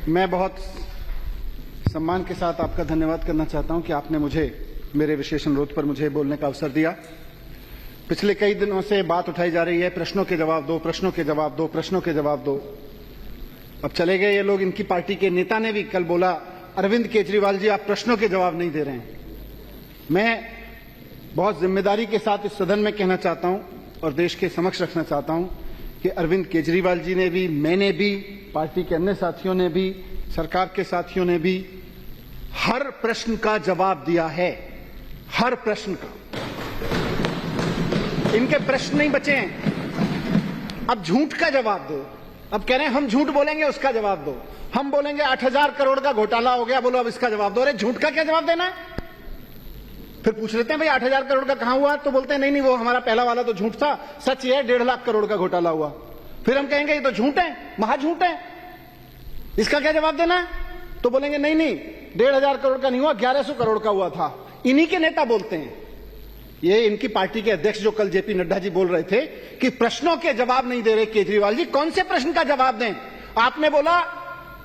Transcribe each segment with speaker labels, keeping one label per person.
Speaker 1: मैं बहुत सम्मान के साथ आपका धन्यवाद करना चाहता हूं कि आपने मुझे मेरे विशेष अनुरोध पर मुझे बोलने का अवसर दिया। पिछले कई दिनों से बात उठाई जा रही है, प्रश्नों के जवाब दो, प्रश्नों के जवाब दो, प्रश्नों के जवाब दो। अब चले गए ये लोग। इनकी पार्टी के नेता ने भी कल बोला, अरविंद केजरीवाल जी आप प्रश्नों के जवाब नहीं दे रहे हैं। मैं बहुत जिम्मेदारी के साथ इस सदन में कहना चाहता हूं और देश के समक्ष रखना चाहता हूं कि अरविंद केजरीवाल जी ने भी, मैंने भी, पार्टी के अन्य साथियों ने भी, सरकार के साथियों ने भी हर प्रश्न का जवाब दिया है। हर प्रश्न का। इनके प्रश्न नहीं बचे हैं। अब झूठ का जवाब दो। अब कह रहे हैं हम झूठ बोलेंगे, उसका जवाब दो। हम बोलेंगे 8,000 करोड़ का घोटाला हो गया, बोलो अब इसका जवाब दो। अरे झूठ का क्या जवाब देना है? फिर पूछ लेते हैं भाई 8,000 करोड़ का कहां हुआ, तो बोलते हैं नहीं वो हमारा पहला वाला तो झूठ था, सच ये है 1.5 लाख करोड़ का घोटाला हुआ। फिर हम कहेंगे ये तो झूठ है, महाझूठ है, इसका क्या जवाब देना है? तो बोलेंगे नहीं 1,500 करोड़ का नहीं हुआ, 1,100 करोड़ का हुआ था। इन्हीं के नेता बोलते हैं। ये इनकी पार्टी के अध्यक्ष जो कल जेपी नड्डा जी बोल रहे थे कि प्रश्नों के जवाब नहीं दे रहे केजरीवाल जी। कौन से प्रश्न का जवाब दें? आपने बोला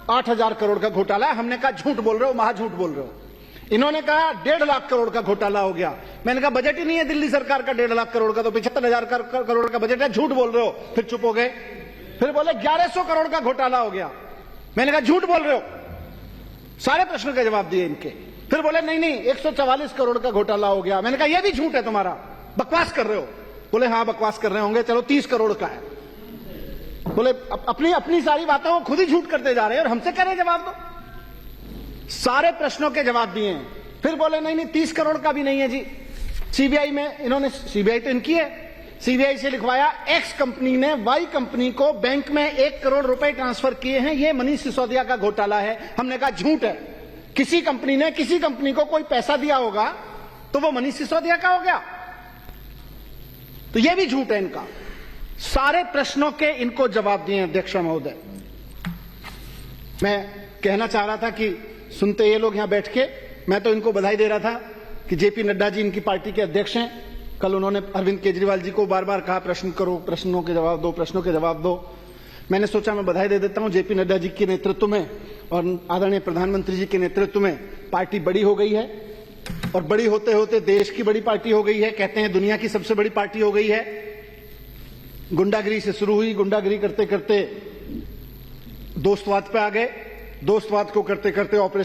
Speaker 1: 8,000 करोड़ का घोटाला, हमने कहा झूठ बोल रहे हो, महाझूठ बोल रहे हो। इन्होंने कहा 1.5 लाख करोड़ का घोटाला हो गया। मैंने कहा बजट ही नहीं है दिल्ली सरकार का 1.5 लाख करोड़ का, तो 75,000 करोड़ का बजट है, झूठ बोल रहे हो। फिर चुप हो गए। फिर बोले 1,100 करोड़ का घोटाला हो गया। मैंने कहा झूठ बोल रहे हो। सारे प्रश्नों का जवाब दिए इनके। फिर बोले नहीं 144 करोड़ का घोटाला हो गया। मैंने कहा यह भी झूठ है तुम्हारा, बकवास कर रहे हो। बोले हाँ बकवास कर रहे होंगे, चलो 30 करोड़ का है। बोले अपनी सारी बातों को खुद ही झूठ करते जा रहे हैं और हमसे कह रहे जवाब दो। सारे प्रश्नों के जवाब दिए हैं। फिर बोले नहीं 30 करोड़ का भी नहीं है जी। सीबीआई में इन्होंने, सीबीआई तो इनकी है, सीबीआई से लिखवाया एक्स कंपनी ने वाई कंपनी को बैंक में 1 करोड़ रुपए ट्रांसफर किए हैं, यह मनीष सिसोदिया का घोटाला है। हमने कहा झूठ है। किसी कंपनी ने किसी कंपनी को कोई पैसा दिया होगा तो वो मनीष सिसोदिया का हो गया, तो यह भी झूठ है इनका। सारे प्रश्नों के इनको जवाब दिए अध्यक्ष महोदय। मैं कहना चाह रहा था कि सुनते ये लोग यहां बैठ के, मैं तो इनको बधाई दे रहा था कि जेपी नड्डा जी इनकी पार्टी के अध्यक्ष हैं। कल उन्होंने अरविंद केजरीवाल जी को बार बार कहा प्रश्न करो, प्रश्नों के जवाब दो, प्रश्नों के जवाब दो। मैंने सोचा मैं बधाई दे देता हूं जेपी नड्डा जी के नेतृत्व में और आदरणीय प्रधानमंत्री जी के नेतृत्व में पार्टी बड़ी हो गई है और बड़ी होते होते देश की बड़ी पार्टी हो गई है। कहते हैं दुनिया की सबसे बड़ी पार्टी हो गई है। गुंडागिरी से शुरू हुई, गुंडागिरी करते करते दोस्तवाद पे आ गए, दोस्तवाद को करते करते ऑपरेशन